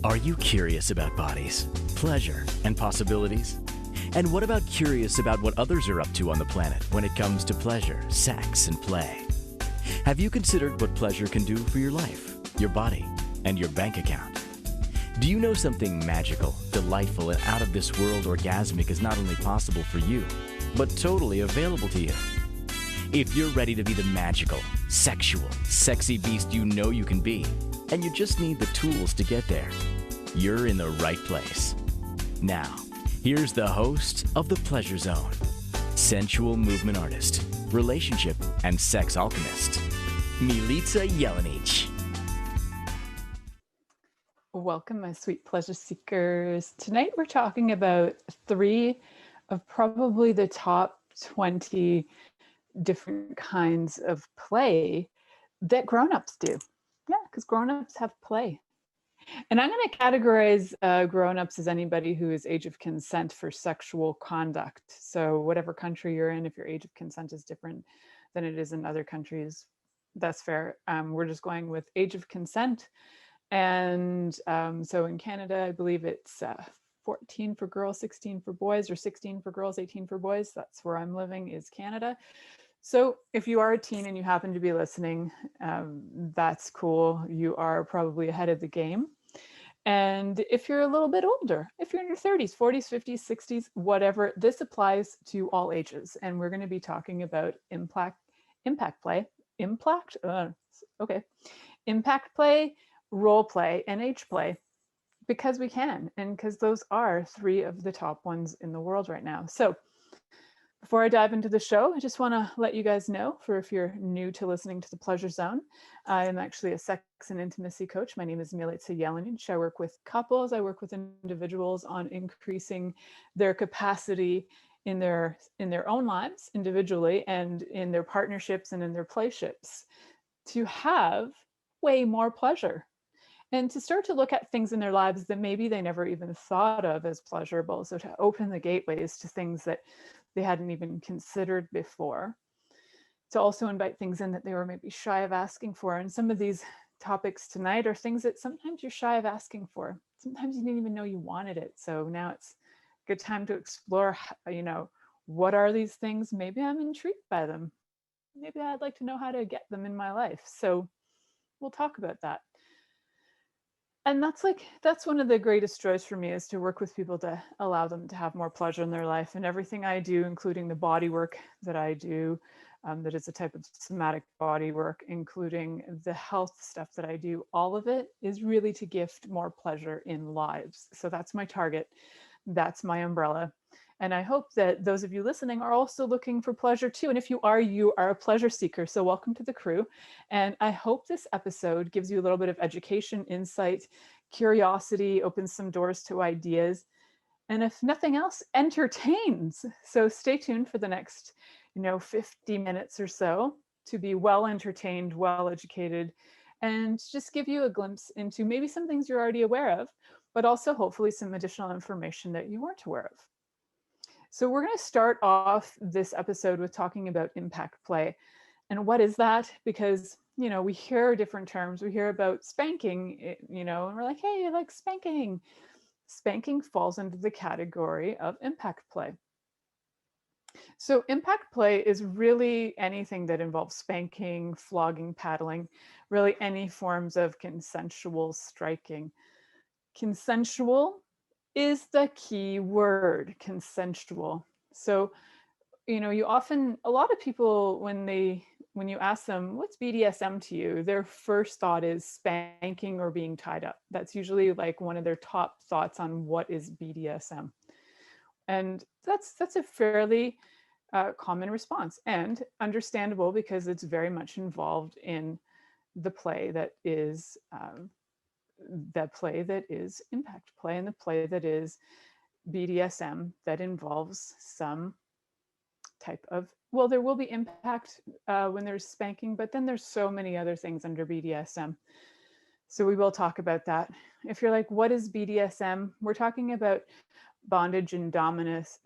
Are you curious about bodies, pleasure, and possibilities? And what about curious about what others are up to on the planet when it comes to pleasure, sex, and play? Have you considered what pleasure can do for your life, your body, and your bank account? Do you know something magical, delightful, and out of this world orgasmic is not only possible for you, but totally available to you? If you're ready to be the magical, sexual, sexy beast you know you can be, and you just need the tools to get there, you're in the right place. Now, here's the host of The Pleasure Zone, sensual movement artist, relationship and sex alchemist, Milica Jelenic. Welcome, my sweet pleasure seekers. Tonight we're talking about 3 of probably the top 20 different kinds of play that grown-ups do. Yeah, because grown-ups have play. And I'm going to categorize grown-ups as anybody who is age of consent for sexual conduct. So whatever country you're in, if your age of consent is different than it is in other countries, that's fair. We're just going with age of consent. And so in Canada, I believe it's 14 for girls, 16 for boys, or 16 for girls, 18 for boys. That's where I'm living, is Canada. So if you are a teen and you happen to be listening, that's cool. You are probably ahead of the game. And if you're a little bit older, if you're in your 30s, 40s, 50s, 60s, whatever, this applies to all ages. And we're going to be talking about impact play, impact play, role play, and age play, because we can, and because those are 3 of the top ones in the world right now. So before I dive into the show, I just want to let you guys know, for if you're new to listening to The Pleasure Zone, I am actually a sex and intimacy coach. My name is Milica Jelenic. I work with couples. I work with individuals on increasing their capacity in their own lives individually, and in their partnerships and in their playships, to have way more pleasure, and to start to look at things in their lives that maybe they never even thought of as pleasurable. So to open the gateways to things that they hadn't even considered before. To also invite things in that they were maybe shy of asking for. And some of these topics tonight are things that sometimes you're shy of asking for. Sometimes you didn't even know you wanted it. So now it's a good time to explore, what are these things? Maybe I'm intrigued by them. Maybe I'd like to know how to get them in my life. So we'll talk about that. And that's one of the greatest joys for me, is to work with people to allow them to have more pleasure in their life. And everything I do, including the body work that I do, that is a type of somatic body work, including the health stuff that I do, all of it is really to gift more pleasure in lives. So that's my target. That's my umbrella. And I hope that those of you listening are also looking for pleasure too. And if you are a pleasure seeker. So welcome to the crew. And I hope this episode gives you a little bit of education, insight, curiosity, opens some doors to ideas. And if nothing else, entertains. So stay tuned for the next, 50 minutes or so to be well entertained, well educated, and just give you a glimpse into maybe some things you're already aware of, but also hopefully some additional information that you weren't aware of. So we're going to start off this episode with talking about impact play. And what is that? Because, we hear different terms. We hear about spanking, and we're like, hey, I like spanking. Spanking falls into the category of impact play. So impact play is really anything that involves spanking, flogging, paddling, really any forms of consensual striking. Consensual is the key word, consensual. So, a lot of people, when you ask them, what's BDSM to you? Their first thought is spanking or being tied up. That's usually like one of their top thoughts on what is BDSM. And that's a fairly common response, and understandable, because it's very much involved in the play that is impact play, and the play that is BDSM, that involves some type of, there will be impact when there's spanking, but then there's so many other things under BDSM. So we will talk about that. If you're like, what is BDSM? We're talking about bondage and dominance.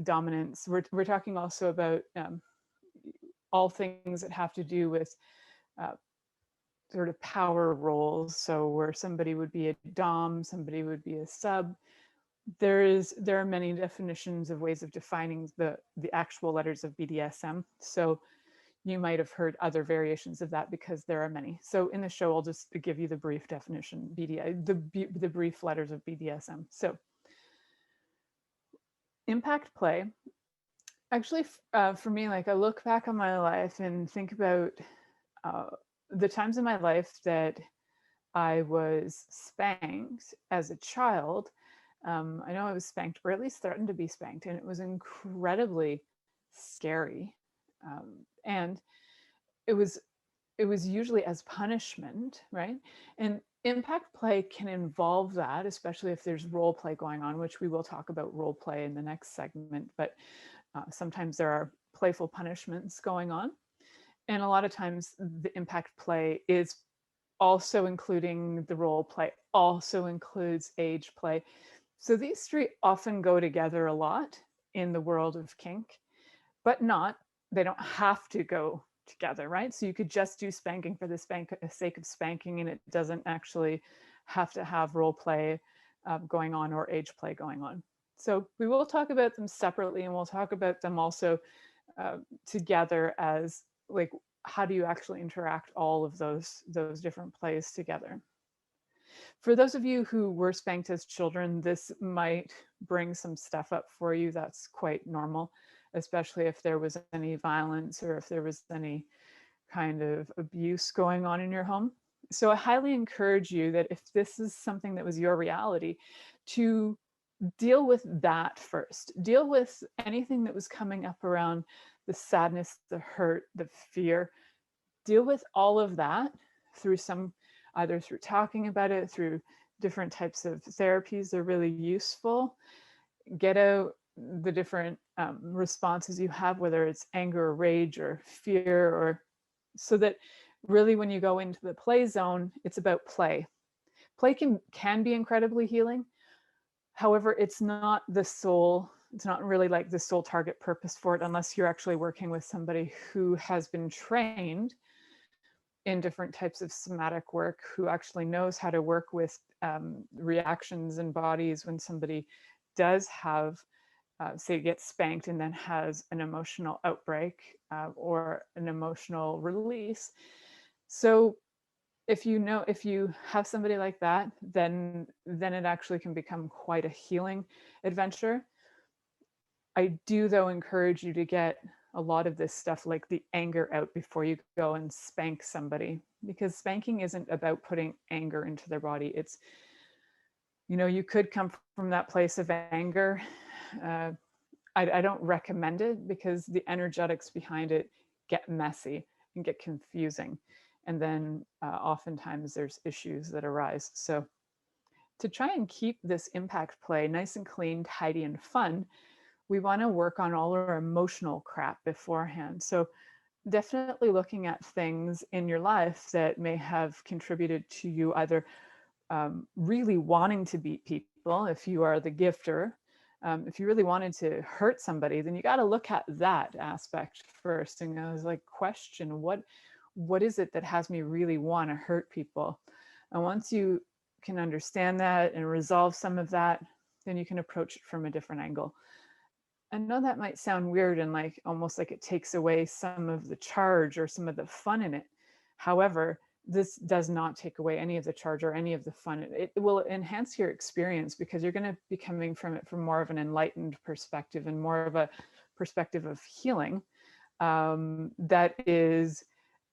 We're talking also about all things that have to do with sort of power roles. So where somebody would be a dom, somebody would be a sub. There are many definitions of ways of defining the actual letters of BDSM. So you might have heard other variations of that because there are many. So in the show, I'll just give you the brief definition, the brief letters of BDSM. So impact play, actually, for me, like I look back on my life and think about uh, the times in my life that I was spanked as a child. I know I was spanked, or at least threatened to be spanked, and it was incredibly scary. And it was usually as punishment, right? And impact play can involve that, especially if there's role play going on, which we will talk about role play in the next segment. But sometimes there are playful punishments going on. And a lot of times the impact play is also including the role play, also includes age play. So these three often go together a lot in the world of kink, but they don't have to go together, right? So you could just do spanking for the sake of spanking, and it doesn't actually have to have role play going on or age play going on. So we will talk about them separately, and we'll talk about them also together as like, how do you actually interact all of those different plays together? For those of you who were spanked as children, this might bring some stuff up for you. That's quite normal, especially if there was any violence or if there was any kind of abuse going on in your home. So I highly encourage you that if this is something that was your reality, to deal with that first. Deal with anything that was coming up around the sadness, the hurt, the fear. Deal with all of that through either through talking about it, through different types of therapies. They're really useful. Get out the different responses you have, whether it's anger or rage or fear, or so that really when you go into the play zone, it's about play. Play can be incredibly healing. However, it's not really like the sole target purpose for it, unless you're actually working with somebody who has been trained in different types of somatic work, who actually knows how to work with reactions in bodies when somebody does have, say, gets spanked and then has an emotional outbreak or an emotional release. So if you have somebody like that, then it actually can become quite a healing adventure. I do, though, encourage you to get a lot of this stuff, like the anger, out before you go and spank somebody, because spanking isn't about putting anger into their body. It's, you could come from that place of anger. I don't recommend it because the energetics behind it get messy and get confusing. And then oftentimes there's issues that arise. So to try and keep this impact play nice and clean, tidy, and fun, we want to work on all our emotional crap beforehand. So definitely looking at things in your life that may have contributed to you either really wanting to beat people, if you are the gifter. If you really wanted to hurt somebody, then you got to look at that aspect first and question what is it that has me really want to hurt people? And once you can understand that and resolve some of that, then you can approach it from a different angle. I know that might sound weird and like almost like it takes away some of the charge or some of the fun in it. However, this does not take away any of the charge or any of the fun. It will enhance your experience because you're going to be coming from it from more of an enlightened perspective and more of a perspective of healing that is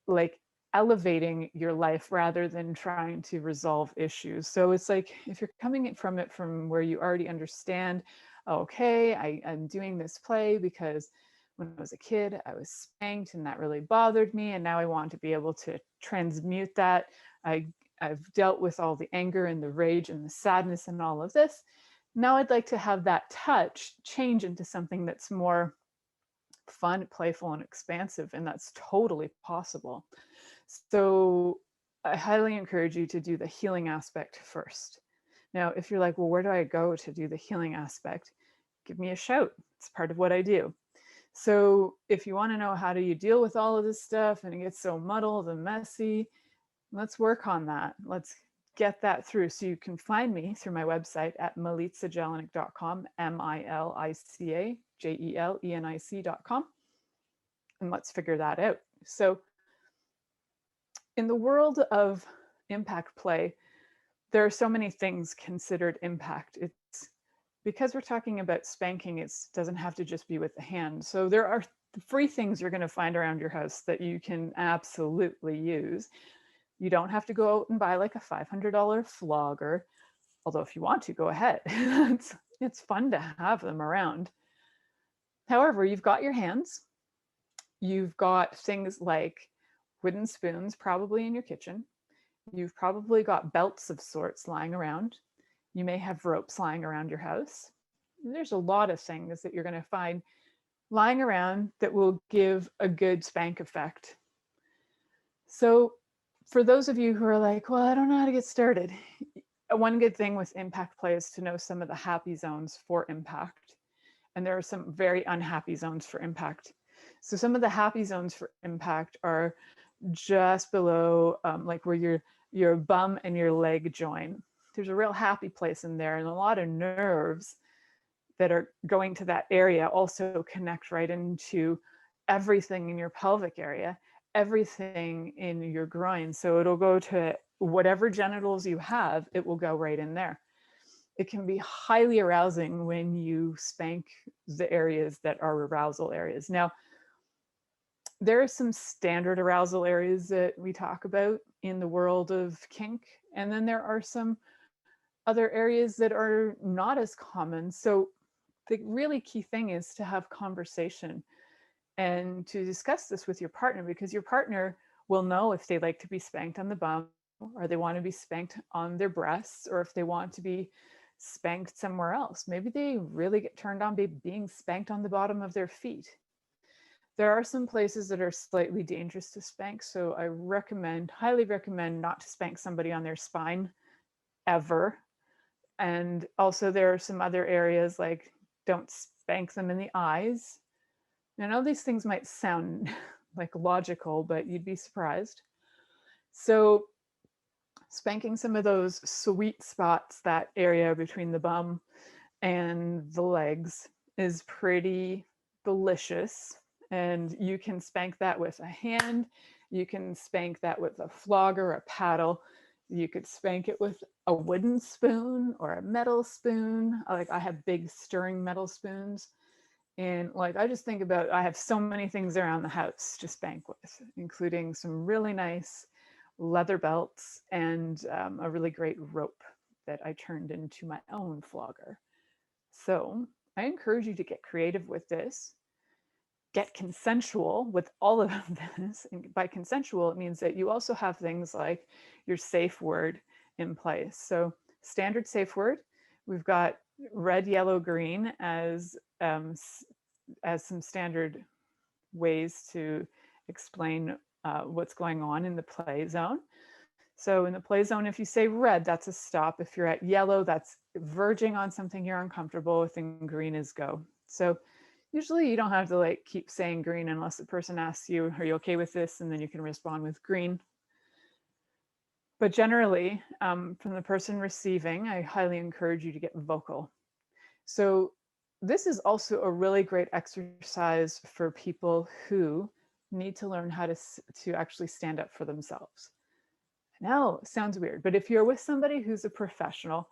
like elevating your life rather than trying to resolve issues. So it's like if you're coming from it from where you already understand, okay, I'm doing this play because when I was a kid, I was spanked and that really bothered me. And now I want to be able to transmute that. I've dealt with all the anger and the rage and the sadness and all of this. Now I'd like to have that touch change into something that's more fun, playful, and expansive. And that's totally possible. So I highly encourage you to do the healing aspect first. Now, if you're like, well, where do I go to do the healing aspect? Give me a shout. It's part of what I do. So if you want to know how do you deal with all of this stuff and it gets so muddled and messy, Let's work on that. Let's get that through. So you can find me through my website at milicajelenic.com, MILICAJELENIC.com. And let's figure that out. So in the world of impact play, there are so many things considered impact. It's because we're talking about spanking, it doesn't have to just be with the hand. So there are free things you're going to find around your house that you can absolutely use. You don't have to go out and buy like a $500 flogger, although if you want to, go ahead. It's fun to have them around. However, you've got your hands. You've got things like wooden spoons probably in your kitchen. You've probably got belts of sorts lying around. You may have ropes lying around your house. There's a lot of things that you're going to find lying around that will give a good spank effect. So for those of you who are like, well, I don't know how to get started, one good thing with impact play is to know some of the happy zones for impact. And there are some very unhappy zones for impact. So some of the happy zones for impact are just below like where your bum and your leg join. There's a real happy place in there, and a lot of nerves that are going to that area also connect right into everything in your pelvic area, everything in your groin. So it'll go to whatever genitals you have, it will go right in there. It can be highly arousing when you spank the areas that are arousal areas. Now, there are some standard arousal areas that we talk about in the world of kink, and then there are some other areas that are not as common. So the really key thing is to have conversation and to discuss this with your partner, because your partner will know if they like to be spanked on the bum, or they want to be spanked on their breasts, or if they want to be spanked somewhere else. Maybe they really get turned on by being spanked on the bottom of their feet. There are some places that are slightly dangerous to spank, so I highly recommend not to spank somebody on their spine ever. And also there are some other areas like don't spank them in the eyes. I know these things might sound like logical, but you'd be surprised. So spanking some of those sweet spots, that area between the bum and the legs, is pretty delicious. And you can spank that with a hand. You can spank that with a flogger, a paddle. You could spank it with a wooden spoon or a metal spoon. Like I have big stirring metal spoons. And like, I just think about, I have so many things around the house to spank with, including some really nice leather belts and a really great rope that I turned into my own flogger. So I encourage you to get creative with this. Get consensual with all of this. And by consensual, it means that you also have things like your safe word in place. So standard safe word, we've got red, yellow, green as some standard ways to explain what's going on in the play zone. So in the play zone, if you say red, that's a stop. If you're at yellow, that's verging on something you're uncomfortable with, and green is go. So usually you don't have to like keep saying green unless the person asks you, are you okay with this? And then you can respond with green. But generally, from the person receiving, I highly encourage you to get vocal. So this is also a really great exercise for people who need to learn how to actually stand up for themselves. Now, it sounds weird, but if you're with somebody who's a professional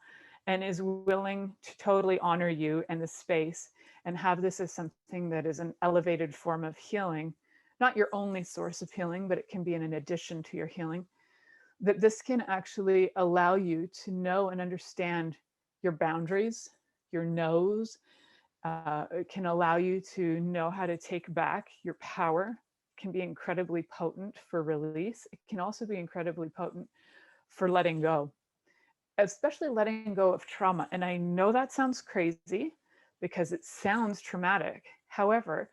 and is willing to totally honor you and the space and have this as something that is an elevated form of healing, not your only source of healing, but it can be an addition to your healing, that this can actually allow you to know and understand your boundaries, your no's. It can allow you to know how to take back your power. It can be incredibly potent for release. It can also be incredibly potent for letting go, especially letting go of trauma. And I know that sounds crazy because it sounds traumatic. However,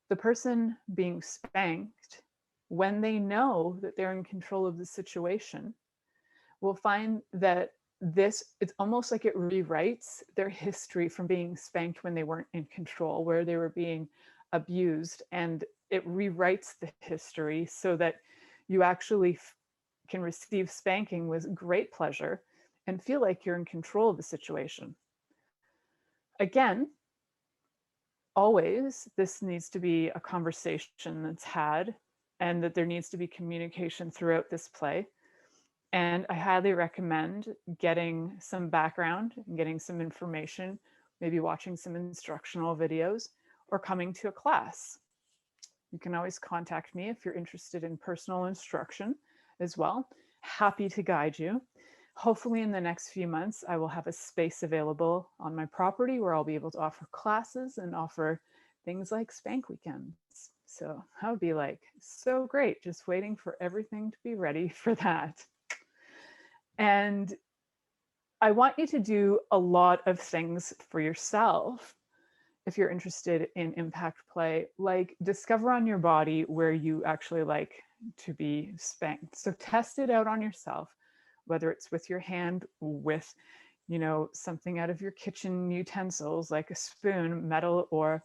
the person being spanked, when they know that they're in control of the situation, will find that it's almost like it rewrites their history from being spanked when they weren't in control, where they were being abused. And it rewrites the history so that you actually can receive spanking with great pleasure and feel like you're in control of the situation. Again, always this needs to be a conversation that's had, and that there needs to be communication throughout this play. And I highly recommend getting some background, getting some information, maybe watching some instructional videos, or coming to a class. You can always contact me if you're interested in personal instruction as well. Happy to guide you. Hopefully in the next few months, I will have a space available on my property where I'll be able to offer classes and offer things like spank weekends. So that would be like so great, just waiting for everything to be ready for that. And I want you to do a lot of things for yourself if you're interested in impact play, like discover on your body where you actually like to be spanked. So test it out on yourself, whether it's with your hand, with, something out of your kitchen utensils, like a spoon, metal or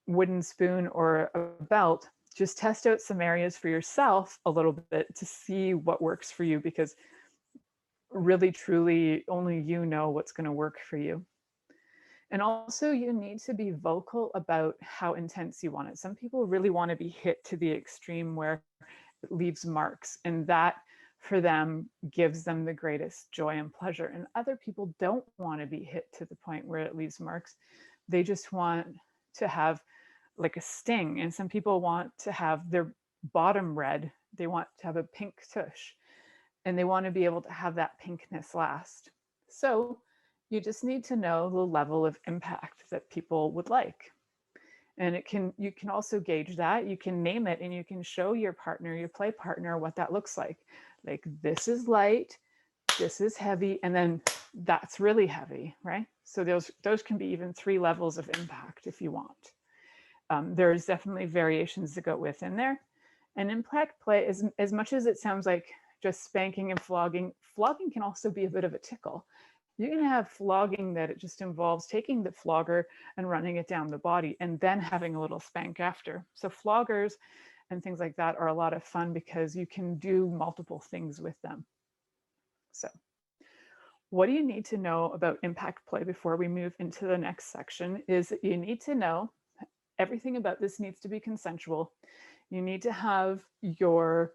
wooden spoon, or a belt. Just test out some areas for yourself a little bit to see what works for you, because really, truly, only you know what's going to work for you. And also, you need to be vocal about how intense you want it. Some people really want to be hit to the extreme where it leaves marks, and that for them gives them the greatest joy and pleasure. And other people don't want to be hit to the point where it leaves marks. They just want to have like a sting. And some people want to have their bottom red. They want to have a pink tush, and they want to be able to have that pinkness last. So you just need to know the level of impact that people would like. And you can also gauge that. You can name it, and you can show your partner, your play partner, what that looks like. Like, this is light, this is heavy, and then that's really heavy, right? So those can be even 3 levels of impact if you want. There's definitely variations that go within there. And impact play, as much as it sounds like just spanking and flogging can also be a bit of a tickle. You can have flogging that it just involves taking the flogger and running it down the body and then having a little spank after. So floggers and things like that are a lot of fun because you can do multiple things with them. So what do you need to know about impact play before we move into the next section is that you need to know everything about this needs to be consensual. You need to have your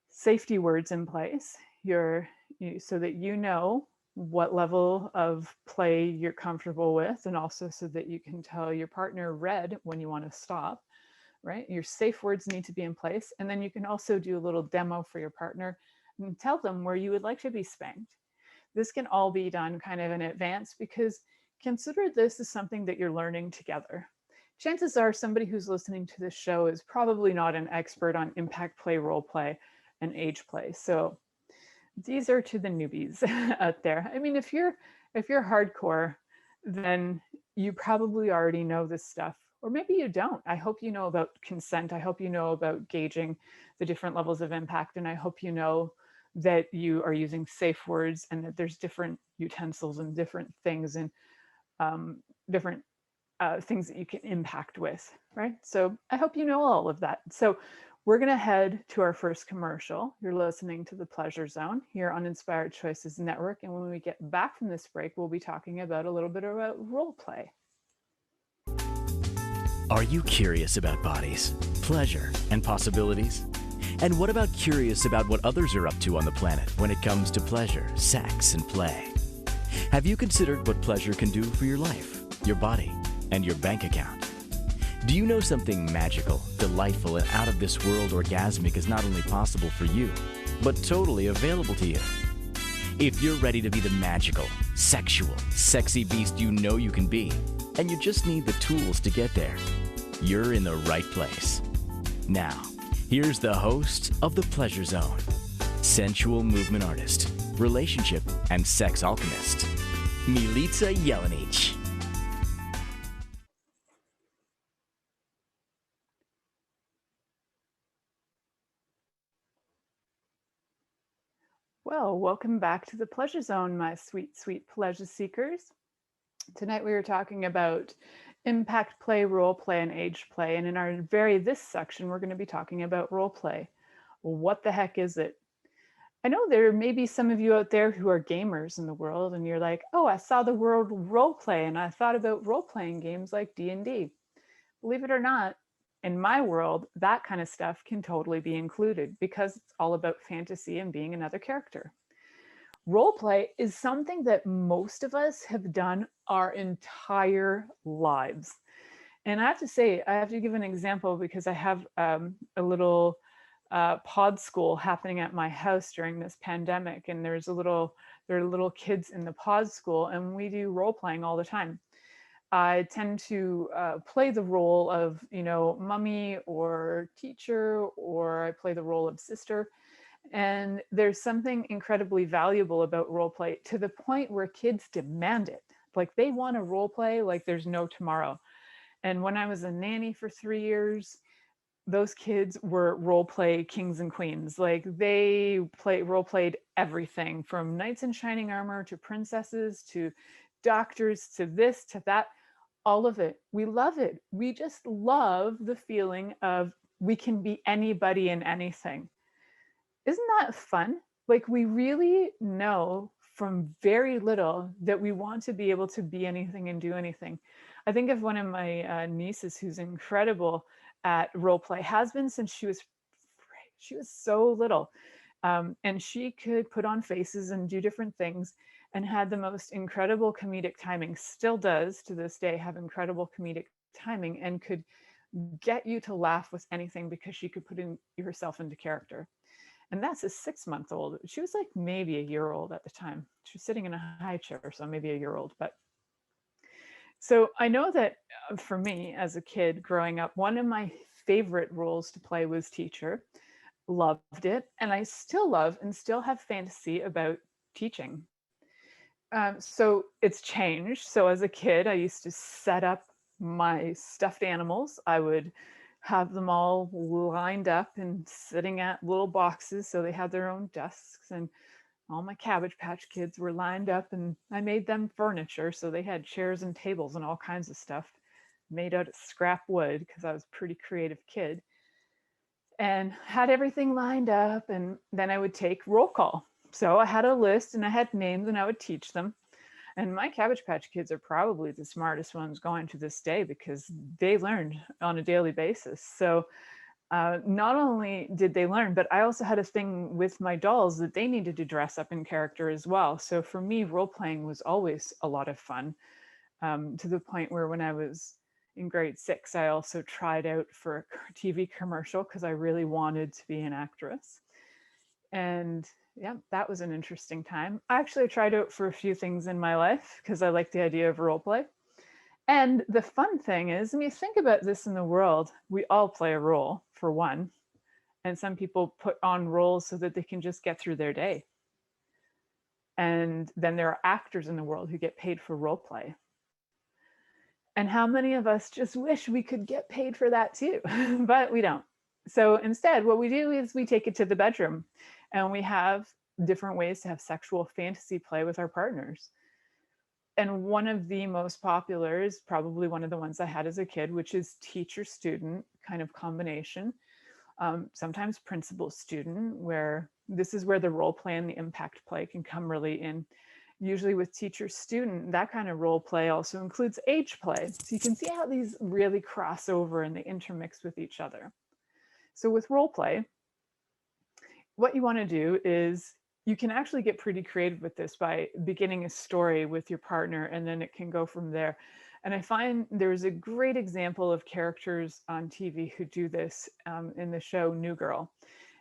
safety words in place, so that you know what level of play you're comfortable with, and also so that you can tell your partner red when you want to stop, right? Your safe words need to be in place. And then you can also do a little demo for your partner and tell them where you would like to be spanked. This can all be done kind of in advance, because consider this as something that you're learning together. Chances are somebody who's listening to this show is probably not an expert on impact play, role play, and age play. So these are to the newbies out there. I mean, if you're hardcore, then you probably already know this stuff, or maybe you don't. I hope you know about consent. I hope you know about gauging the different levels of impact, and I hope you know that you are using safe words, and that there's different utensils and different things, and different things that you can impact with, right? So I hope you know all of that. So we're going to head to our first commercial. You're listening to The Pleasure Zone here on Inspired Choices Network. And when we get back from this break, we'll be talking about a little bit about role play. Are you curious about bodies, pleasure, and possibilities? And what about curious about what others are up to on the planet when it comes to pleasure, sex, and play? Have you considered what pleasure can do for your life, your body, and your bank account? Do you know something magical, delightful, and out of this world orgasmic is not only possible for you, but totally available to you? If you're ready to be the magical, sexual, sexy beast you know you can be, and you just need the tools to get there, you're in the right place. Now, here's the host of The Pleasure Zone, sensual movement artist, relationship and sex alchemist, Milica Jelenic. Well, welcome back to The Pleasure Zone, my sweet, sweet pleasure seekers. Tonight we were talking about impact play, role play, and age play. And in this section, we're going to be talking about role play. What the heck is it? I know there may be some of you out there who are gamers in the world and you're like, oh, I saw the word role play and I thought about role-playing games like D&D. Believe it or not, in my world, that kind of stuff can totally be included because it's all about fantasy and being another character. Role play is something that most of us have done our entire lives. And I have to say, I have to give an example because I have a little pod school happening at my house during this pandemic. And there are little kids in the pod school and we do role playing all the time. I tend to play the role of, mummy or teacher, or I play the role of sister. And there's something incredibly valuable about role play to the point where kids demand it. Like they want to role play like there's no tomorrow. And when I was a nanny for 3 years, those kids were role play kings and queens. Like they role played everything from knights in shining armor to princesses to doctors to this to that, all of it. We love it. We just love the feeling of we can be anybody and anything. Isn't that fun? Like we really know from very little that we want to be able to be anything and do anything. I think of one of my nieces who's incredible at role play, has been since she was so little. And she could put on faces and do different things and had the most incredible comedic timing, still does to this day have incredible comedic timing, and could get you to laugh with anything because she could put herself into character. And that's a 6-month-old. She was like maybe a year old at the time. She was sitting in a high chair, so maybe a year old. But so I know that for me as a kid growing up, one of my favorite roles to play was teacher. Loved it. And I still love and still have fantasy about teaching. So it's changed. So as a kid, I used to set up my stuffed animals. I would have them all lined up and sitting at little boxes so they had their own desks, and all my Cabbage Patch Kids were lined up, and I made them furniture, so they had chairs and tables and all kinds of stuff made out of scrap wood because I was a pretty creative kid, and had everything lined up. And then I would take roll call. So I had a list and I had names and I would teach them. And my Cabbage Patch Kids are probably the smartest ones going to this day because they learned on a daily basis. So not only did they learn, but I also had a thing with my dolls that they needed to dress up in character as well. So for me, role playing was always a lot of fun, to the point where when I was in grade 6, I also tried out for a TV commercial because I really wanted to be an actress. And yeah, that was an interesting time. I actually tried out for a few things in my life because I like the idea of role play. And the fun thing is, when you think about this in the world, we all play a role for one. And some people put on roles so that they can just get through their day. And then there are actors in the world who get paid for role play. And how many of us just wish we could get paid for that too, but we don't. So instead, what we do is we take it to the bedroom and we have different ways to have sexual fantasy play with our partners. And one of the most popular is probably one of the ones I had as a kid, which is teacher-student kind of combination. Sometimes principal-student, where this is where the role play and the impact play can come really in. Usually with teacher-student, that kind of role play also includes age play. So you can see how these really cross over and they intermix with each other. So with role play, what you want to do is you can actually get pretty creative with this by beginning a story with your partner, and then it can go from there. And I find there's a great example of characters on TV who do this in the show New Girl.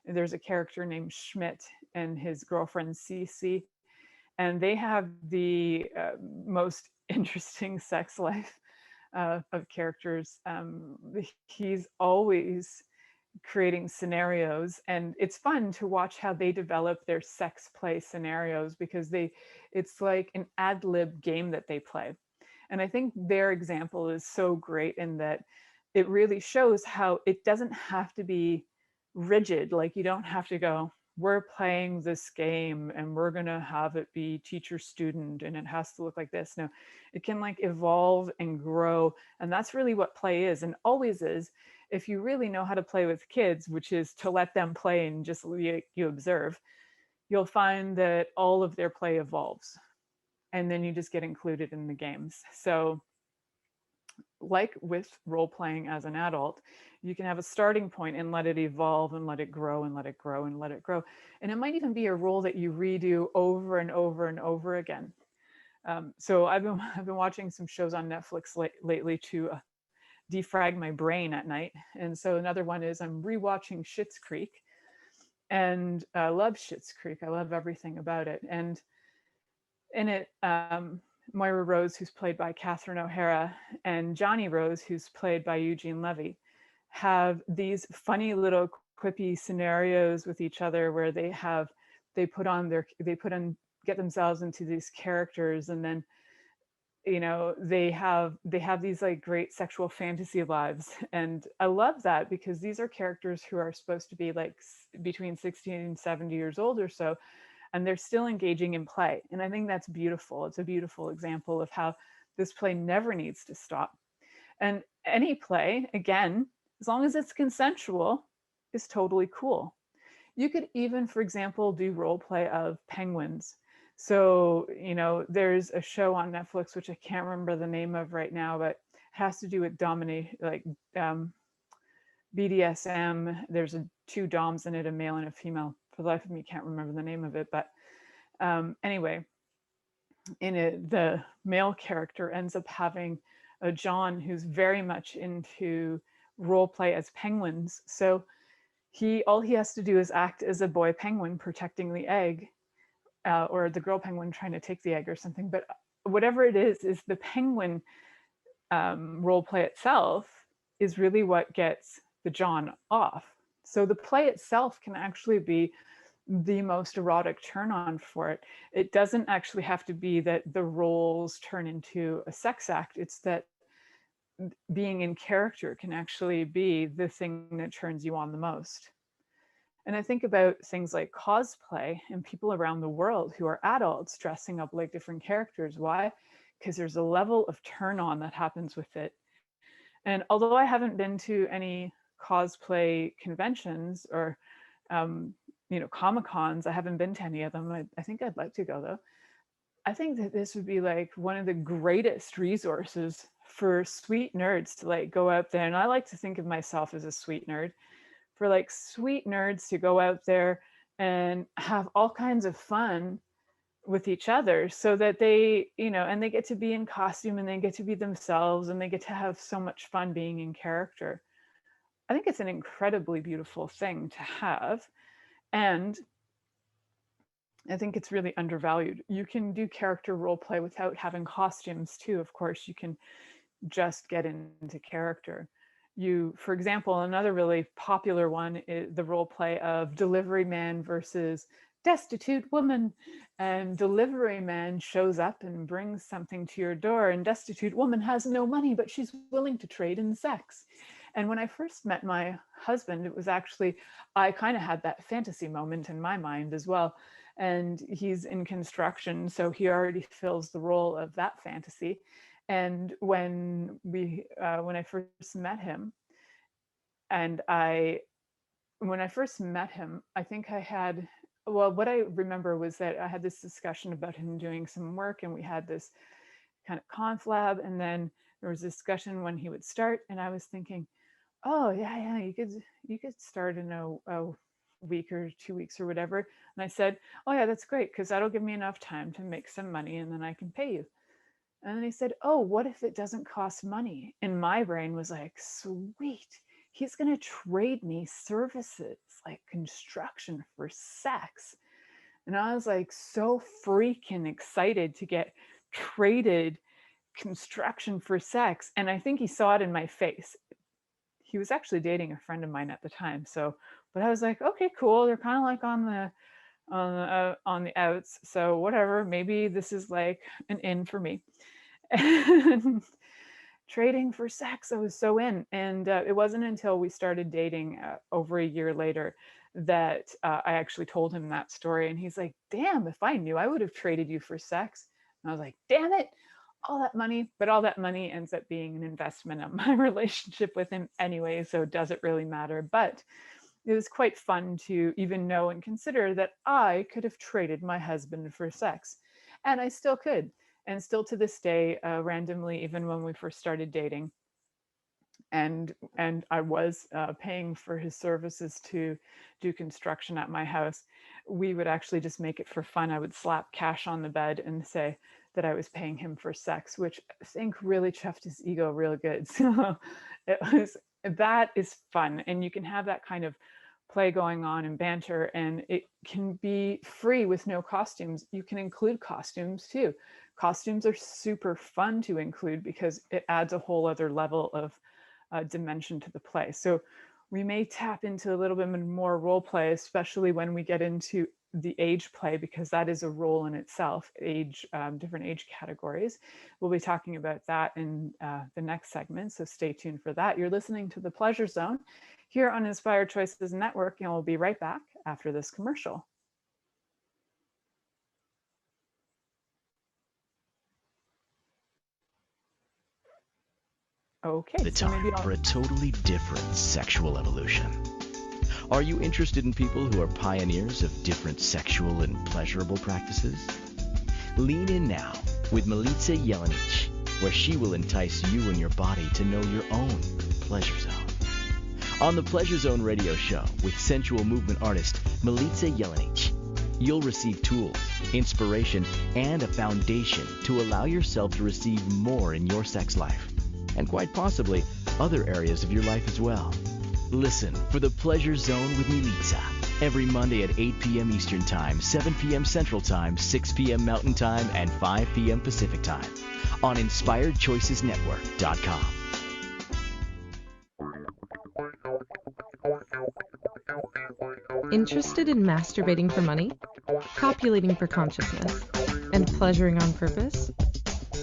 And there's a character named Schmidt and his girlfriend Cece, and they have the most interesting sex life of characters. He's always creating scenarios, and it's fun to watch how they develop their sex play scenarios because it's like an ad lib game that they play. And I think their example is so great in that it really shows how it doesn't have to be rigid. Like you don't have to go, we're playing this game and we're going to have it be teacher student and it has to look like this. No, it can like evolve and grow. And that's really what play is and always is. If you really know how to play with kids, which is to let them play and just you observe, you'll find that all of their play evolves, and then you just get included in the games. So like with role playing as an adult, you can have a starting point and let it evolve and let it grow and let it grow and let it grow. And it might even be a role that you redo over and over and over again. So I've been watching some shows on Netflix lately to defrag my brain at night. And so another one is I'm rewatching Schitt's Creek, and I love Schitt's Creek. I love everything about it. And in it, Moira Rose, who's played by Catherine O'Hara, and Johnny Rose, who's played by Eugene Levy, have these funny little quippy scenarios with each other where they get themselves into these characters, and then they have these like great sexual fantasy lives. And I love that because these are characters who are supposed to be like between 16 and 70 years old or so, and they're still engaging in play. And I think that's beautiful. It's a beautiful example of how this play never needs to stop. And any play, again, as long as it's consensual, is totally cool. You could even, for example, do role play of penguins. So, there's a show on Netflix, which I can't remember the name of right now, but it has to do with domination, like BDSM. There's two doms in it, a male and a female. For the life of me, can't remember the name of it. But anyway, in it, the male character ends up having a John who's very much into role play as penguins. So all he has to do is act as a boy penguin protecting the egg, or the girl penguin trying to take the egg or something. But whatever it is the penguin role play itself is really what gets the John off. So the play itself can actually be the most erotic turn on for it. It doesn't actually have to be that the roles turn into a sex act. It's that being in character can actually be the thing that turns you on the most. And I think about things like cosplay and people around the world who are adults dressing up like different characters. Why? Because there's a level of turn on that happens with it. And although I haven't been to any cosplay conventions or Comic-Cons, I haven't been to any of them. I think I'd like to go though. I think that this would be like one of the greatest resources for sweet nerds to like go out there. And I like to think of myself as a sweet nerd, for like sweet nerds to go out there and have all kinds of fun with each other, so that they, and they get to be in costume and they get to be themselves and they get to have so much fun being in character. I think it's an incredibly beautiful thing to have. And I think it's really undervalued. You can do character role play without having costumes too. Of course, you can just get into character. For example, another really popular one is the role play of delivery man versus destitute woman. And delivery man shows up and brings something to your door, and destitute woman has no money, but she's willing to trade in sex. And when I first met my husband, it was actually, I kind of had that fantasy moment in my mind as well. And he's in construction, so he already fills the role of that fantasy. And when I first met him, I think what I remember was that I had this discussion about him doing some work, and we had this kind of conflab, and then there was a discussion when he would start, and I was thinking, oh yeah, you could start in a week or 2 weeks or whatever. And I said, oh yeah, that's great, because that'll give me enough time to make some money and then I can pay you. And then he said, oh, what if it doesn't cost money? And my brain was like, sweet, he's going to trade me services like construction for sex. And I was like so freaking excited to get traded construction for sex. And I think he saw it in my face. He was actually dating a friend of mine at the time. But I was like, okay, cool. They're kind of like on the outs. So whatever, maybe this is like an in for me. And trading for sex, I was so in. And it wasn't until we started dating over a year later that I actually told him that story. And he's like, damn, if I knew, I would have traded you for sex. And I was like, damn it, all that money. But all that money ends up being an investment in my relationship with him anyway, so does it really matter? But it was quite fun to even know and consider that I could have traded my husband for sex. And I still could. And still to this day, randomly, even when we first started dating, and I was paying for his services to do construction at my house, we would actually just make it for fun. I would slap cash on the bed and say that I was paying him for sex, which I think really chuffed his ego real good. So it was, that is fun, and you can have that kind of play going on and banter, and it can be free with no costumes. You can include costumes too. Costumes are super fun to include because it adds a whole other level of dimension to the play. So we may tap into a little bit more role play, especially when we get into the age play, because that is a role in itself, age, different age categories. We'll be talking about that in the next segment, so stay tuned for that. You're listening to The Pleasure Zone here on Inspired Choices Network, and we'll be right back after this commercial. Okay, The time for a totally different sexual evolution. Are you interested in people who are pioneers of different sexual and pleasurable practices? Lean in now with Milica Jelenic, where she will entice you and your body to know your own pleasure zone. On the Pleasure Zone radio show with sensual movement artist Milica Jelenic, you'll receive tools, inspiration, and a foundation to allow yourself to receive more in your sex life, and quite possibly other areas of your life as well. Listen for The Pleasure Zone with Milica every Monday at 8 p.m. Eastern Time, 7 p.m. Central Time, 6 p.m. Mountain Time, and 5 p.m. Pacific Time on InspiredChoicesNetwork.com. Interested in masturbating for money, copulating for consciousness, and pleasuring on purpose?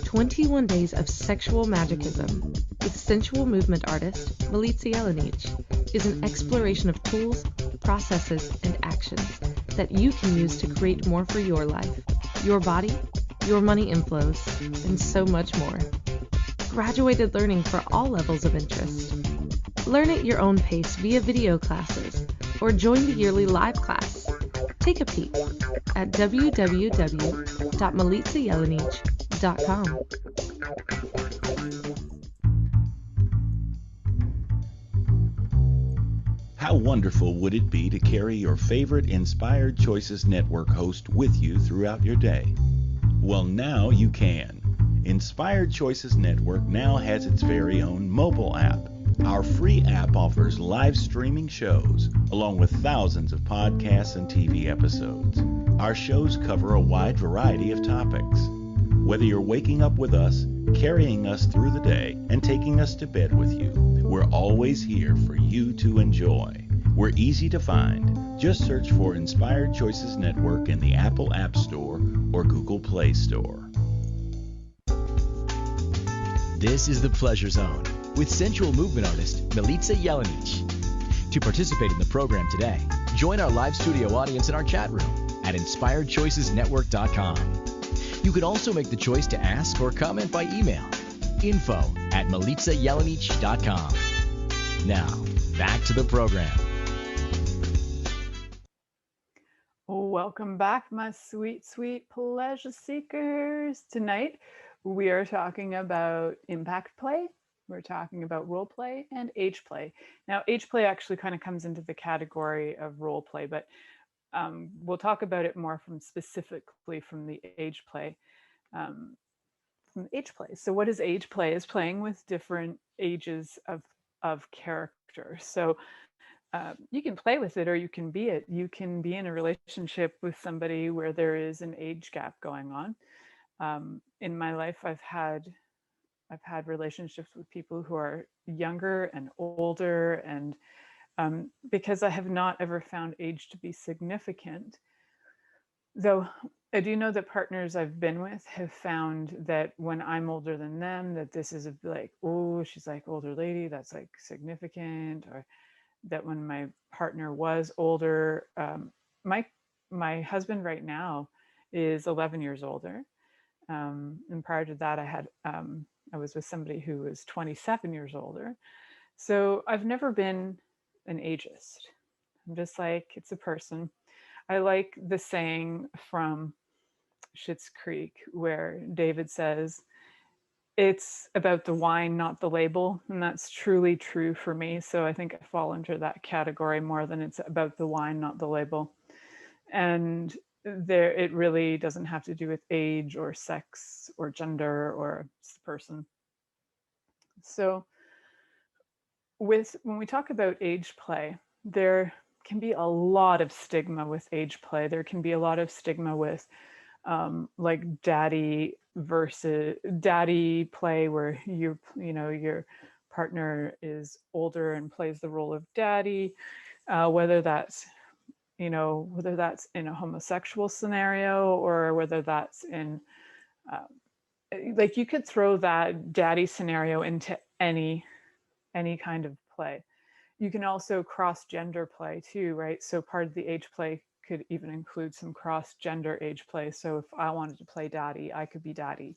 21 Days of Sexual Magicism with sensual movement artist Milica Jelenic is an exploration of tools, processes, and actions that you can use to create more for your life, your body, your money inflows, and so much more. Graduated learning for all levels of interest. Learn at your own pace via video classes or join the yearly live class. Take a peek at www.milicajelienic.com. How wonderful would it be to carry your favorite Inspired Choices Network host with you throughout your day? Well, now you can. Inspired Choices Network now has its very own mobile app. Our free app offers live streaming shows, along with thousands of podcasts and TV episodes. Our shows cover a wide variety of topics. Whether you're waking up with us, carrying us through the day, and taking us to bed with you, we're always here for you to enjoy. We're easy to find. Just search for Inspired Choices Network in the Apple App Store or Google Play Store. This is The Pleasure Zone with sensual movement artist Milica Jelenic. To participate in the program today, join our live studio audience in our chat room at InspiredChoicesNetwork.com. You can also make the choice to ask or comment by email, info@milicajelienic.com. Now, back to the program. Welcome back, my sweet, sweet pleasure seekers. Tonight, we are talking about impact play. We're talking about role play and age play. Now, age play actually kind of comes into the category of role play, but we'll talk about it more specifically from the age play. So what is age play? Is playing with different ages of character. So you can play with it or you can be it. You can be in a relationship with somebody where there is an age gap going on. In my life, I've had relationships with people who are younger and older, and because I have not ever found age to be significant, though I do know that partners I've been with have found that when I'm older than them, that this is like, oh, she's like older lady, that's like significant, or that when my partner was older, my husband right now is 11 years older. And prior to that, I was with somebody who was 27 years older. So I've never been an ageist. I'm just like, it's a person. I like the saying from Schitt's Creek where David says, it's about the wine, not the label. And that's truly true for me. So I think I fall into that category more than it's about the wine, not the label. And there, it really doesn't have to do with age or sex or gender or person. So when we talk about age play, there can be a lot of stigma with age play. There can be a lot of stigma with like daddy versus daddy play, where your partner is older and plays the role of daddy, whether that's in a homosexual scenario or whether that's in like, you could throw that daddy scenario into any kind of play. You can also cross gender play too, right? So part of the age play could even include some cross gender age play. So if I wanted to play daddy, I could be daddy.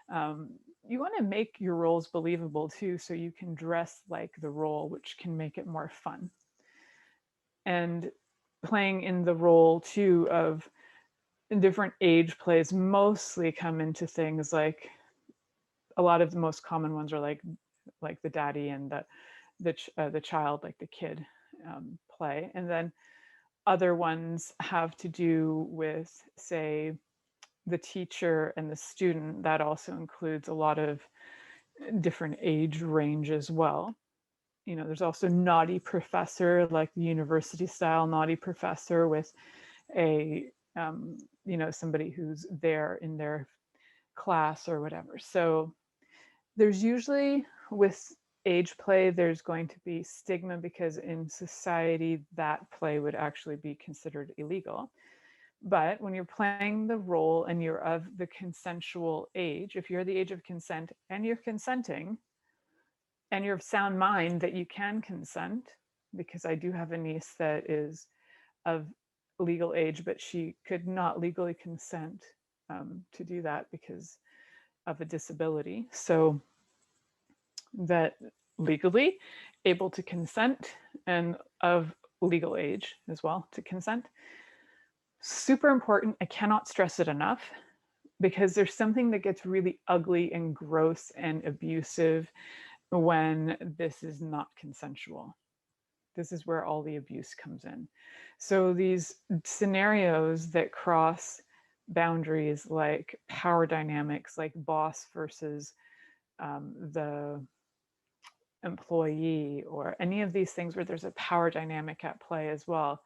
You want to make your roles believable too, so you can dress like the role, which can make it more fun. And playing in the role too of different age plays mostly come into things like, a lot of the most common ones are like the daddy and the child, like the kid play. And then other ones have to do with, say, the teacher and the student. That also includes a lot of different age range as well. There's also naughty professor, like the university style naughty professor with a somebody who's there in their class or whatever. So there's usually, with age play, there's going to be stigma because in society that play would actually be considered illegal. But when you're playing the role and you're of the consensual age, if you're the age of consent and you're consenting and you're of sound mind that you can consent, because I do have a niece that is of legal age, but she could not legally consent to do that because of a disability. So that legally able to consent and of legal age as well to consent. Super important. I cannot stress it enough, because there's something that gets really ugly and gross and abusive when this is not consensual. This is where all the abuse comes in. So these scenarios that cross boundaries, like power dynamics, like boss versus the employee, or any of these things where there's a power dynamic at play as well,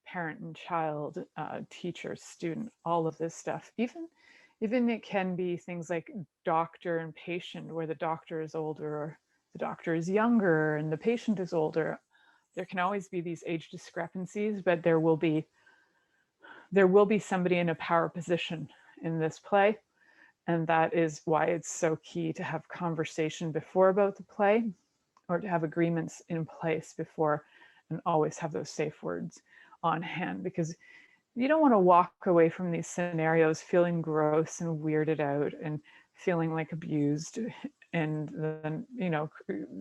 parent and child, teacher, student, all of this stuff. Even it can be things like doctor and patient, where the doctor is older or the doctor is younger and the patient is older. There can always be these age discrepancies, but there will be somebody in a power position in this play. And that is why it's so key to have conversation before about the play, or to have agreements in place before, and always have those safe words on hand, because you don't want to walk away from these scenarios feeling gross and weirded out and feeling like abused, and then,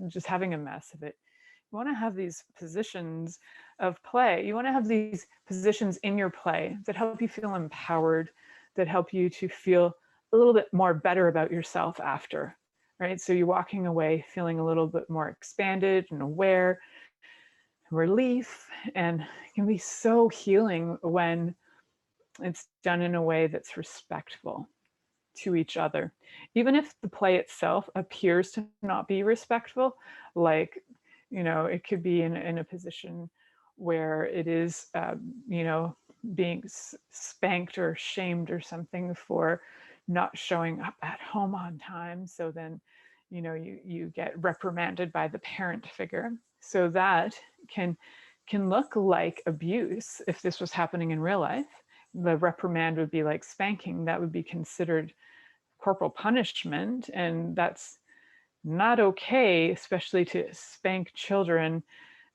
just having a mess of it. You want to have these positions of play. You want to have these positions in your play that help you feel empowered, that help you to feel a little bit more better about yourself after, right? So you're walking away feeling a little bit more expanded and aware, relief, and it can be so healing when it's done in a way that's respectful to each other. Even if the play itself appears to not be respectful, like, it could be in a position where it is, being spanked or shamed or something for not showing up at home on time. So then, you get reprimanded by the parent figure. So that can look like abuse. If this was happening in real life, the reprimand would be like spanking. That would be considered corporal punishment, and that's not okay, especially to spank children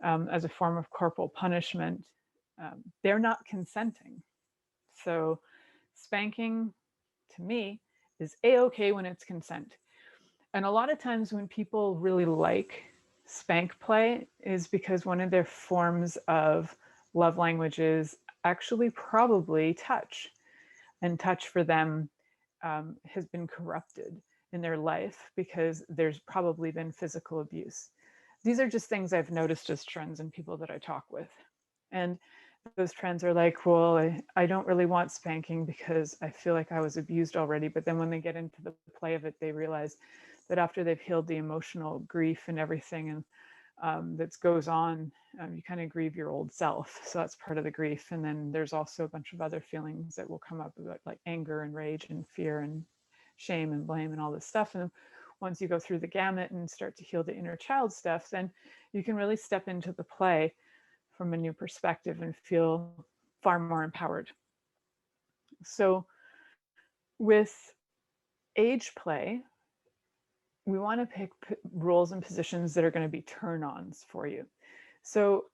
as a form of corporal punishment. They're not consenting. So spanking, to me, is a-okay when it's consent. And a lot of times when people really like spank play is because one of their forms of love language is actually probably touch, and touch for them has been corrupted in their life because there's probably been physical abuse. These are just things I've noticed as trends in people that I talk with. And those trends are like, well, I don't really want spanking because I feel like I was abused already. But then when they get into the play of it, they realize that after they've healed the emotional grief and everything and that goes on, you kind of grieve your old self. So that's part of the grief. And then there's also a bunch of other feelings that will come up about like anger and rage and fear and shame and blame and all this stuff. And once you go through the gamut and start to heal the inner child stuff, then you can really step into the play from a new perspective and feel far more empowered. So with age play, we want to pick roles and positions that are going to be turn-ons for you. So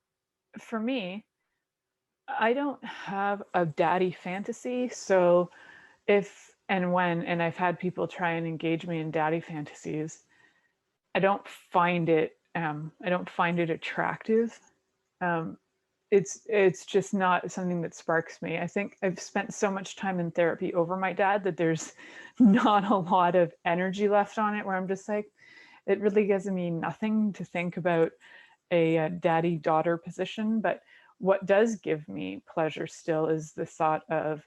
for me, I don't have a daddy fantasy. So if and when, and I've had people try and engage me in daddy fantasies, I don't find it attractive. It's just not something that sparks me. I think I've spent so much time in therapy over my dad that there's not a lot of energy left on it, where I'm just like, it really gives me nothing to think about a daddy-daughter position. But what does give me pleasure still is the thought of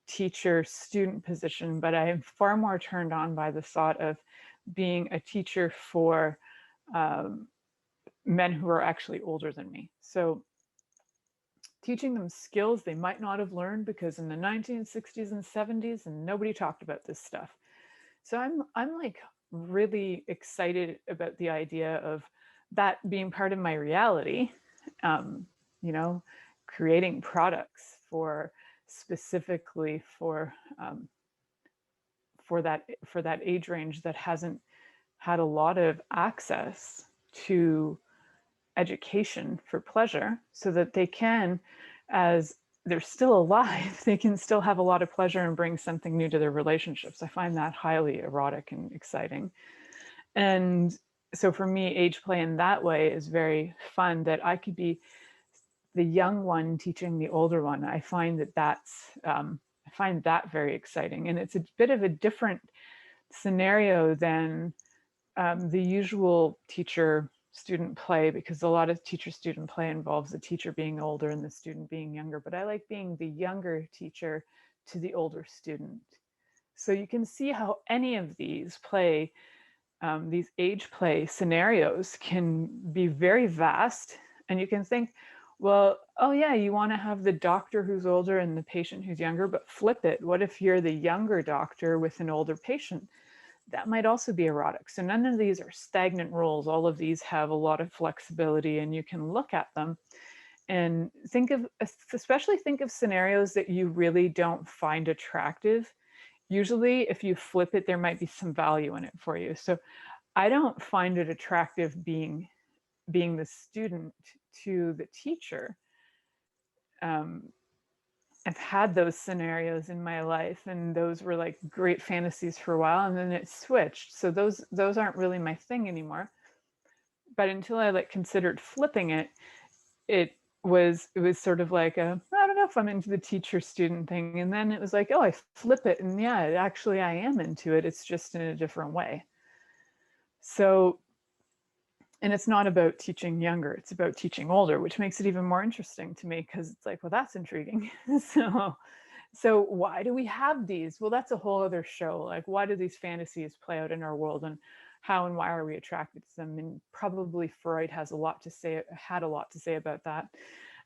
teacher-student position. But I am far more turned on by the thought of being a teacher for men who are actually older than me. So teaching them skills they might not have learned because in the 1960s and 70s and nobody talked about this stuff. So I'm like really excited about the idea of that being part of my reality. You know, creating products for specifically for that age range that hasn't had a lot of access to education for pleasure, so that they can, as they're still alive, they can still have a lot of pleasure and bring something new to their relationships. I find that highly erotic and exciting. And so for me, age play in that way is very fun, that I could be the young one teaching the older one. I find I find that very exciting. And it's a bit of a different scenario than the usual teacher-student play, because a lot of teacher-student play involves the teacher being older and the student being younger. But I like being the younger teacher to the older student. So you can see how any of these play, these age play scenarios can be very vast. And you can think, well, oh yeah, you want to have the doctor who's older and the patient who's younger, but flip it. What if you're the younger doctor with an older patient? That might also be erotic. So none of these are stagnant roles. All of these have a lot of flexibility, and you can look at them and especially think of scenarios that you really don't find attractive. Usually if you flip it, there might be some value in it for you. So I don't find it attractive being the student to the teacher. I've had those scenarios in my life, and those were like great fantasies for a while, and then it switched. So those aren't really my thing anymore. But until I like considered flipping it, it was sort of like I don't know if I'm into the teacher student thing. And then it was like, oh, I flip it, and yeah, actually I am into it. It's just in a different way. So, and it's not about teaching younger, it's about teaching older, which makes it even more interesting to me, because it's like, well, that's intriguing. So why do we have these? Well, that's a whole other show. Like, why do these fantasies play out in our world, and how and why are we attracted to them? And probably Freud had a lot to say about that.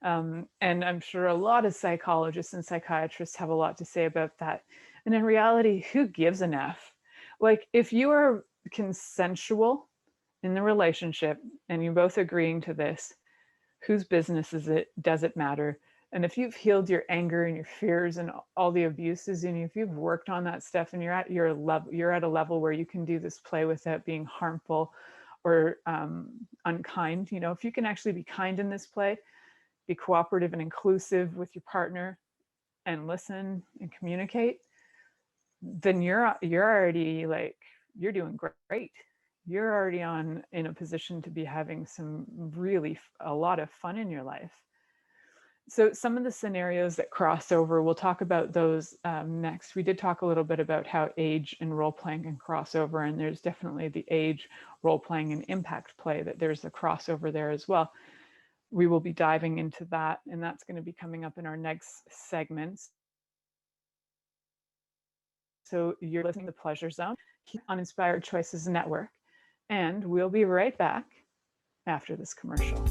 And I'm sure a lot of psychologists and psychiatrists have a lot to say about that. And in reality, who gives an F? Like, if you are consensual in the relationship and you're both agreeing to this, whose business is it? Does it matter? And if you've healed your anger and your fears and all the abuses, and if you've worked on that stuff, and you're at a level where you can do this play without being harmful or unkind, if you can actually be kind in this play, be cooperative and inclusive with your partner, and listen and communicate, then you're already like, you're doing great. You're already in a position to be having a lot of fun in your life. So some of the scenarios that cross over, we'll talk about those next. We did talk a little bit about how age and role playing can cross over, and there's definitely the age, role playing, and impact play, that there's a crossover there as well. We will be diving into that, and that's going to be coming up in our next segments. So you're listening to The Pleasure Zone on Inspired Choices Network, and we'll be right back after this commercial.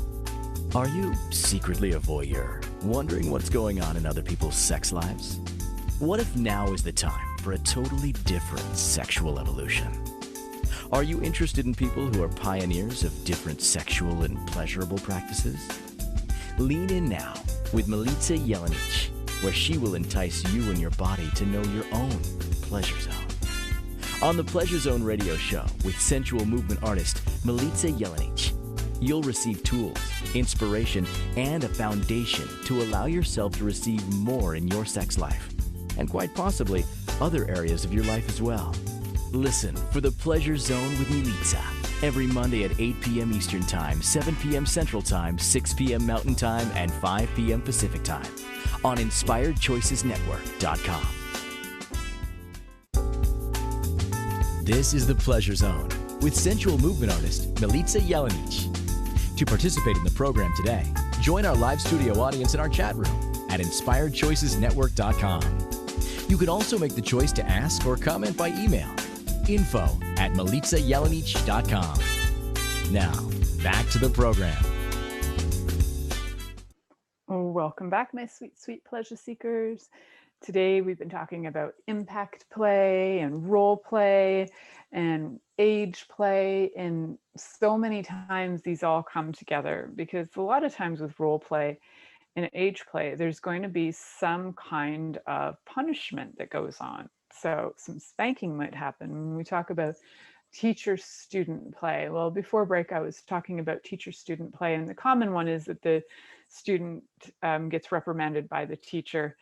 Are you secretly a voyeur, wondering what's going on in other people's sex lives? What if now is the time for a totally different sexual evolution? Are you interested in people who are pioneers of different sexual and pleasurable practices? Lean in now with Milica Jelenic, where she will entice you and your body to know your own pleasure zone. On the Pleasure Zone radio show with sensual movement artist Milica Jelenic, you'll receive tools, inspiration, and a foundation to allow yourself to receive more in your sex life, and quite possibly other areas of your life as well. Listen for the Pleasure Zone with Milica every Monday at 8 p.m. Eastern Time, 7 p.m. Central Time, 6 p.m. Mountain Time, and 5 p.m. Pacific Time on InspiredChoicesNetwork.com. This is the Pleasure Zone with sensual movement artist Milica Jelenic. To participate in the program today, join our live studio audience in our chat room at InspiredChoicesNetwork.com. You can also make the choice to ask or comment by email, info@MilicaJelenic.com. Now, back to the program. Welcome back, my sweet, sweet pleasure seekers. Today, we've been talking about impact play and role play and age play. And so many times these all come together, because a lot of times with role play and age play, there's going to be some kind of punishment that goes on. So some spanking might happen. When we talk about teacher-student play, well, before break, I was talking about teacher-student play, and the common one is that the student gets reprimanded by the teacher.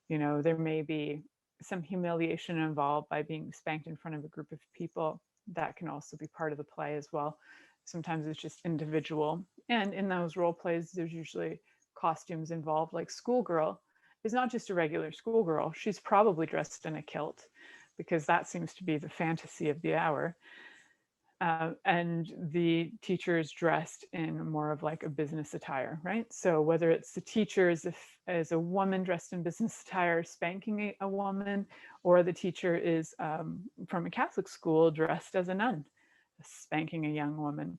You know, there may be some humiliation involved by being spanked in front of a group of people. That can also be part of the play as well. Sometimes it's just individual. And in those role plays, there's usually costumes involved. Like schoolgirl is not just a regular schoolgirl. She's probably dressed in a kilt, because that seems to be the fantasy of the hour. And the teacher is dressed in more of like a business attire, right? So whether it's the teacher as a woman dressed in business attire spanking a woman, or the teacher is from a Catholic school dressed as a nun spanking a young woman.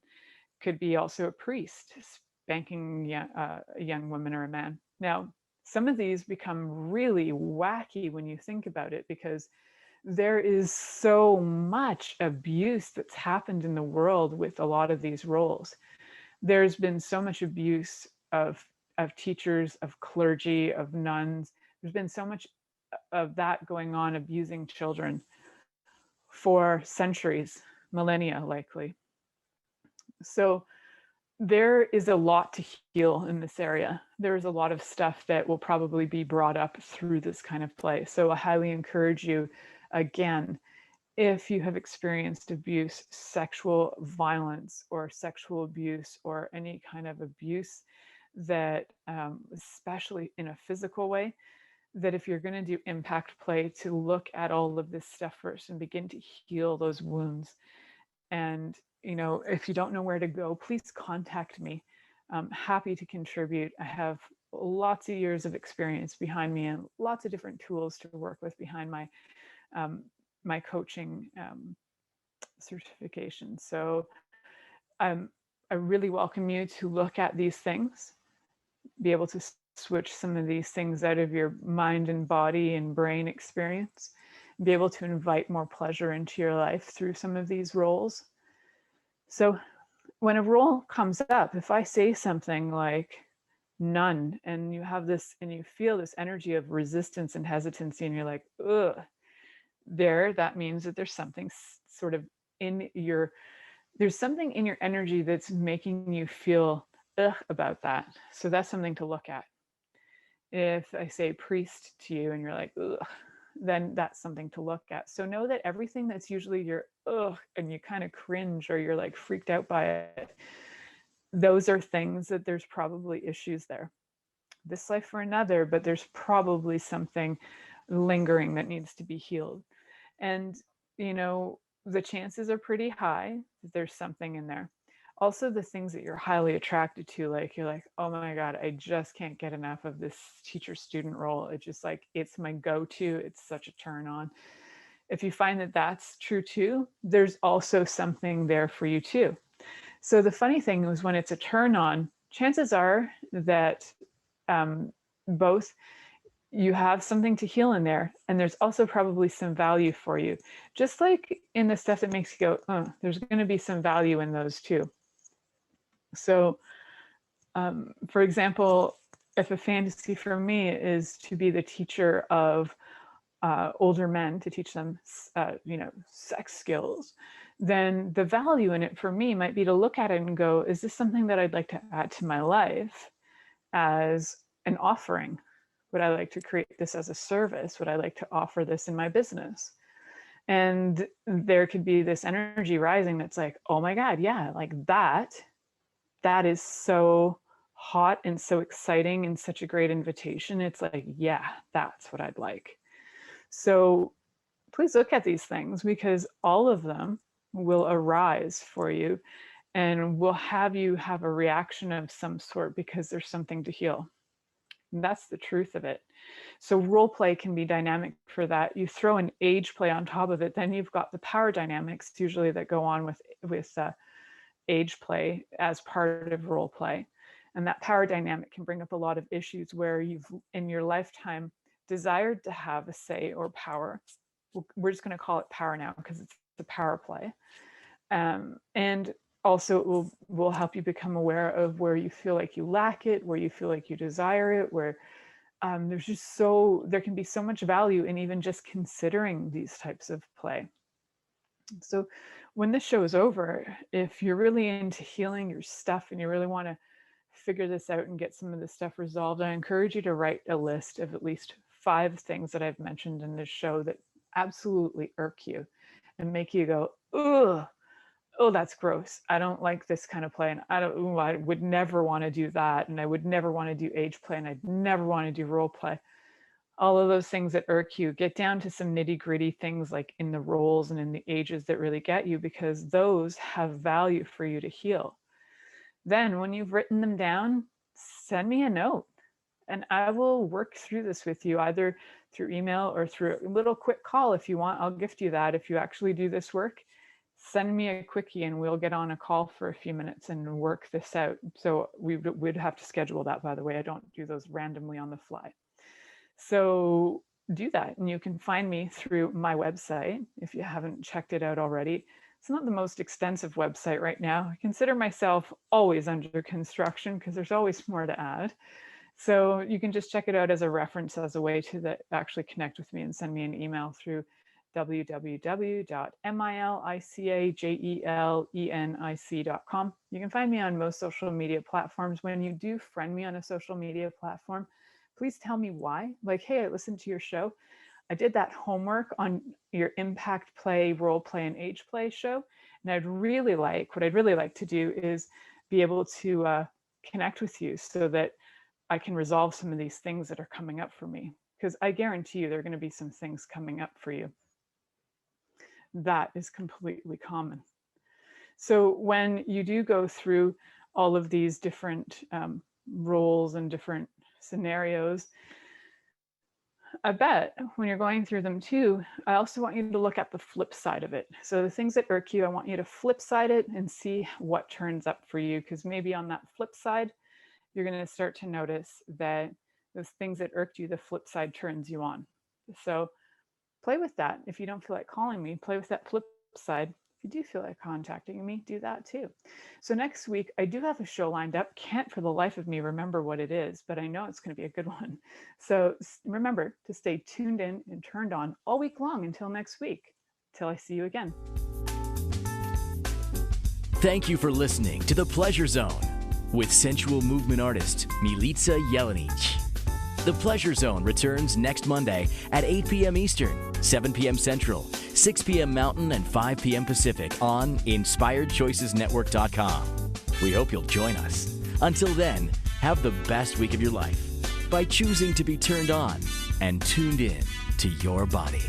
Could be also a priest spanking a young woman or a man. Now, some of these become really wacky when you think about it, because there is so much abuse that's happened in the world with a lot of these roles. There's been so much abuse of teachers, of clergy, of nuns. There's been so much of that going on, abusing children for centuries, millennia likely. So there is a lot to heal in this area. There's a lot of stuff that will probably be brought up through this kind of play. So I highly encourage you, again, if you have experienced abuse, sexual violence or sexual abuse or any kind of abuse that, especially in a physical way, that if you're going to do impact play, to look at all of this stuff first and begin to heal those wounds. And, you know, if you don't know where to go, please contact me. I'm happy to contribute. I have lots of years of experience behind me and lots of different tools to work with behind my my coaching certification. So I really welcome you to look at these things, be able to switch some of these things out of your mind and body and brain experience, be able to invite more pleasure into your life through some of these roles. So when a role comes up, if I say something like nun, and you have this and you feel this energy of resistance and hesitancy, and you're like, ugh, that means that there's something sort of there's something in your energy that's making you feel ugh about that. So that's something to look at. If I say priest to you and you're like, ugh, then that's something to look at. So know that everything that's usually your ugh and you kind of cringe or you're like freaked out by it, those are things that there's probably issues there. this life or another, but there's probably something lingering that needs to be healed. And, you know, the chances are pretty high that there's something in there. Also, the things that you're highly attracted to, like you're like, oh my God, I just can't get enough of this teacher student role. It's just like, it's my go-to. It's such a turn on. If you find that that's true too, there's also something there for you too. So the funny thing is, when it's a turn on, chances are that both you have something to heal in there, and there's also probably some value for you. Just like in the stuff that makes you go, oh, there's going to be some value in those too. So, for example, if a fantasy for me is to be the teacher of older men, to teach them, sex skills, then the value in it for me might be to look at it and go, is this something that I'd like to add to my life as an offering? Would I like to create this as a service? Would I like to offer this in my business? And there could be this energy rising that's like, oh my God, yeah, like that is so hot and so exciting and such a great invitation. It's like, yeah, that's what I'd like. So please look at these things, because all of them will arise for you and will have you have a reaction of some sort, because there's something to heal. And that's the truth of it. So role play can be dynamic for that. You throw an age play on top of it, then you've got the power dynamics usually that go on with age play as part of role play. And that power dynamic can bring up a lot of issues where you've in your lifetime desired to have a say or power. We're just going to call it power now because it's the power play. And also it will help you become aware of where you feel like you lack it, where you feel like you desire it, where there can be so much value in even just considering these types of play. So when this show is over, if you're really into healing your stuff and you really want to figure this out and get some of this stuff resolved, I encourage you to write a list of at least 5 things that I've mentioned in this show that absolutely irk you and make you go, ugh, oh, that's gross. I don't like this kind of play. And I would never want to do that. And I would never want to do age play. And I'd never want to do role play. All of those things that irk you, get down to some nitty gritty things like in the roles and in the ages that really get you, because those have value for you to heal. Then when you've written them down, send me a note and I will work through this with you, either through email or through a little quick call. If you want, I'll gift you that. If you actually do this work, send me a quickie and we'll get on a call for a few minutes and work this out. So we'd have to schedule that, by the way. I don't do those randomly on the fly. So do that. And you can find me through my website if you haven't checked it out already. It's not the most extensive website right now. I consider myself always under construction because there's always more to add. So you can just check it out as a reference, as a way to actually connect with me and send me an email through www.milicajelenic.com. You can find me on most social media platforms. When you do friend me on a social media platform, please tell me why. Like, hey, I listened to your show. I did that homework on your impact play, role play, and age play show. And what I'd really like to do is be able to connect with you so that I can resolve some of these things that are coming up for me. Because I guarantee you there are going to be some things coming up for you. That is completely common. So when you do go through all of these different roles and different scenarios, I bet when you're going through them too, I also want you to look at the flip side of it. So the things that irk you, I want you to flip side it and see what turns up for you, because maybe on that flip side, you're going to start to notice that those things that irked you, the flip side turns you on. So play with that. If you don't feel like calling me, play with that flip side. If you do feel like contacting me, do that too. So next week, I do have a show lined up. Can't for the life of me remember what it is, but I know it's going to be a good one. So remember to stay tuned in and turned on all week long until next week, till I see you again. Thank you for listening to The Pleasure Zone with sensual movement artist Milica Jelenic. The Pleasure Zone returns next Monday at 8 p.m. Eastern, 7 p.m. Central, 6 p.m. Mountain, and 5 p.m. Pacific on InspiredChoicesNetwork.com. We hope you'll join us. Until then, have the best week of your life. by choosing to be turned on and tuned in to your body.